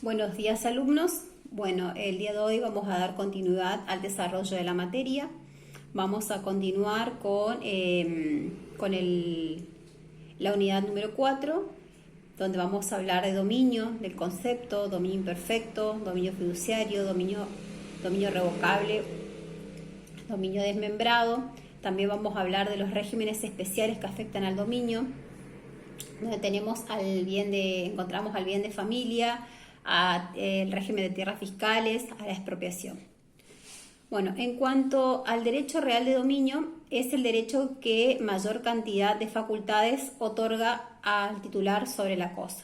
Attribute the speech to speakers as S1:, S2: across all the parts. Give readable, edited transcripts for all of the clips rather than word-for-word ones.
S1: Buenos días, alumnos. Bueno, el día de hoy vamos a dar continuidad al desarrollo de la materia. Vamos a continuar la unidad número 4, donde vamos a hablar de dominio, del concepto, dominio imperfecto, dominio fiduciario, dominio revocable, dominio desmembrado. También vamos a hablar de los regímenes especiales que afectan al dominio, donde encontramos al bien de familia, el régimen de tierras fiscales, a la expropiación. Bueno, en cuanto al derecho real de dominio, es el derecho que mayor cantidad de facultades otorga al titular sobre la cosa.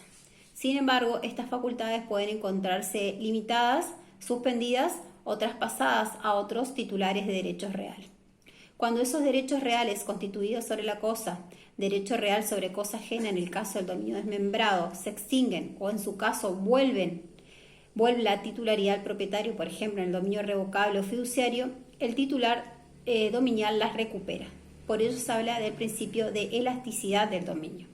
S1: Sin embargo, estas facultades pueden encontrarse limitadas, suspendidas o traspasadas a otros titulares de derechos reales. Cuando esos derechos reales constituidos sobre la cosa, derecho real sobre cosa ajena en el caso del dominio desmembrado, se extinguen o en su caso vuelve la titularidad al propietario, por ejemplo en el dominio revocable o fiduciario, el titular dominial las recupera. Por ello se habla del principio de elasticidad del dominio.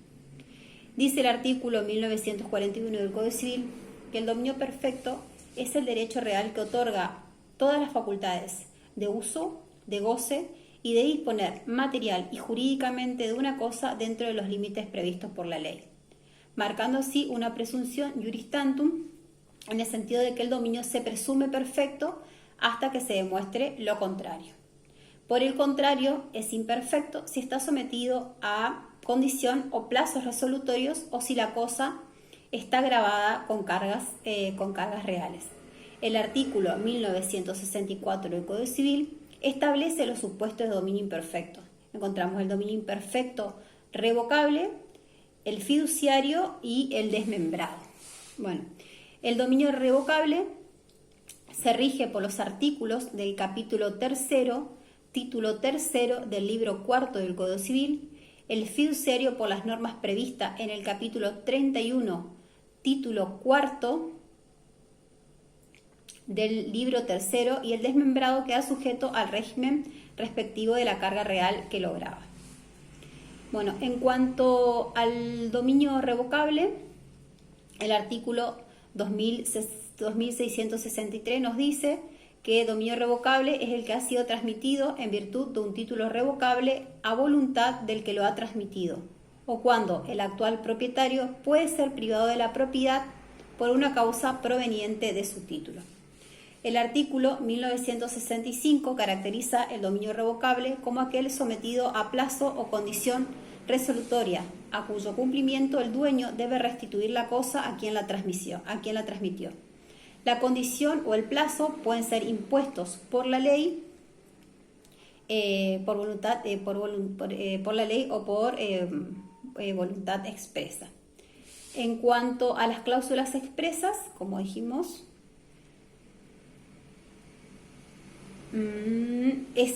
S1: Dice el artículo 1941 del Código Civil que el dominio perfecto es el derecho real que otorga todas las facultades de uso, de goce y de disponer material y jurídicamente de una cosa dentro de los límites previstos por la ley, marcando así una presunción iuris tantum en el sentido de que el dominio se presume perfecto hasta que se demuestre lo contrario. Por el contrario, es imperfecto si está sometido a condición o plazos resolutorios o si la cosa está grabada con cargas reales. El artículo 1964 del Código Civil establece los supuestos de dominio imperfecto. Encontramos el dominio imperfecto revocable, el fiduciario y el desmembrado. Bueno, el dominio revocable se rige por los artículos del capítulo 3º, título 3º del libro 4 del Código Civil, el fiduciario por las normas previstas en el capítulo 31, título 4 del libro 3º y el desmembrado queda sujeto al régimen respectivo de la carga real que lo grava. Bueno, en cuanto al dominio revocable, el artículo 2663 nos dice que dominio revocable es el que ha sido transmitido en virtud de un título revocable a voluntad del que lo ha transmitido, o cuando el actual propietario puede ser privado de la propiedad por una causa proveniente de su título. El artículo 1965 caracteriza el dominio revocable como aquel sometido a plazo o condición resolutoria, a cuyo cumplimiento el dueño debe restituir la cosa a quien la transmitió. La condición o el plazo pueden ser impuestos por la ley, por la ley o por voluntad expresa. En cuanto a las cláusulas expresas, como dijimos,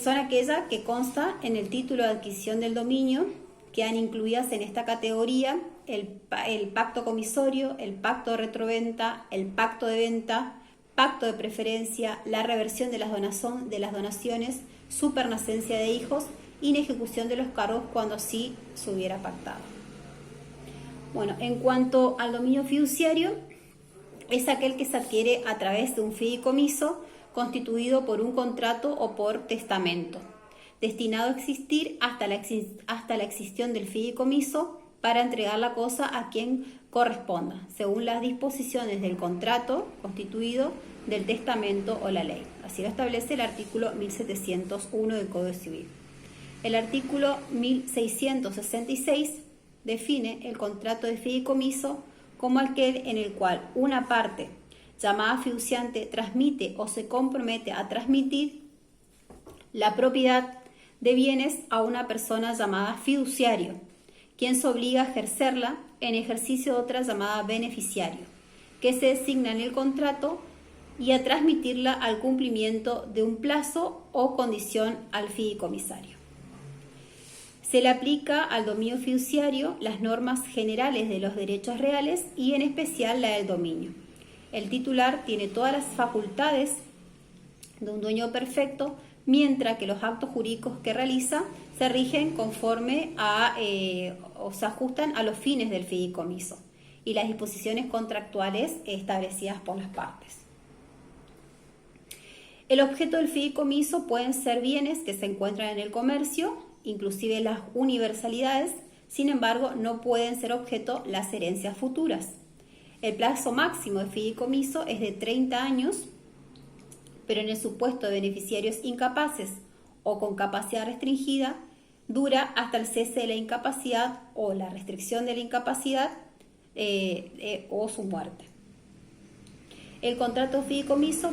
S1: son aquellas que constan en el título de adquisición del dominio, quedan incluidas en esta categoría el pacto comisorio, el pacto de retroventa, el pacto de venta, pacto de preferencia, la reversión de las donaciones, supernacencia de hijos, inejecución de los cargos cuando así se hubiera pactado. Bueno, en cuanto al dominio fiduciario, es aquel que se adquiere a través de un fideicomiso constituido por un contrato o por testamento, destinado a existir hasta la extinción del fideicomiso para entregar la cosa a quien corresponda, según las disposiciones del contrato constituido, del testamento o la ley. Así lo establece el artículo 1701 del Código Civil. El artículo 1666 define el contrato de fideicomiso como aquel en el cual una parte llamada fiduciante transmite o se compromete a transmitir la propiedad de bienes a una persona llamada fiduciario, quien se obliga a ejercerla en ejercicio de otra llamada beneficiario, que se designa en el contrato y a transmitirla al cumplimiento de un plazo o condición al fideicomisario. Se le aplica al dominio fiduciario las normas generales de los derechos reales y en especial la del dominio. El titular tiene todas las facultades de un dueño perfecto, mientras que los actos jurídicos que realiza se rigen conforme o se ajustan a los fines del fideicomiso y las disposiciones contractuales establecidas por las partes. El objeto del fideicomiso pueden ser bienes que se encuentran en el comercio, inclusive las universalidades. Sin embargo, no pueden ser objeto las herencias futuras. El plazo máximo de fideicomiso es de 30 años, pero en el supuesto de beneficiarios incapaces o con capacidad restringida, dura hasta el cese de la incapacidad o la restricción de la incapacidad o su muerte. El contrato de fideicomiso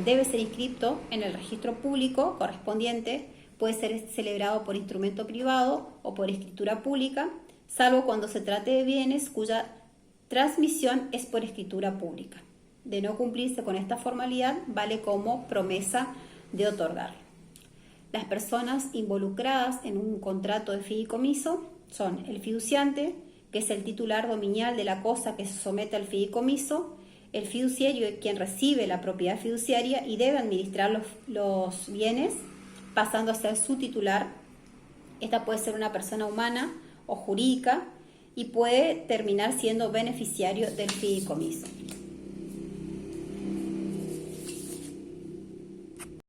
S1: debe ser inscrito en el registro público correspondiente, puede ser celebrado por instrumento privado o por escritura pública, salvo cuando se trate de bienes cuya transmisión es por escritura pública. De no cumplirse con esta formalidad, vale como promesa de otorgar. Las personas involucradas en un contrato de fideicomiso son el fiduciante, que es el titular dominial de la cosa que se somete al fideicomiso, el fiduciario, quien recibe la propiedad fiduciaria y debe administrar los bienes, pasando a ser su titular. Esta puede ser una persona humana o jurídica y puede terminar siendo beneficiario del fideicomiso.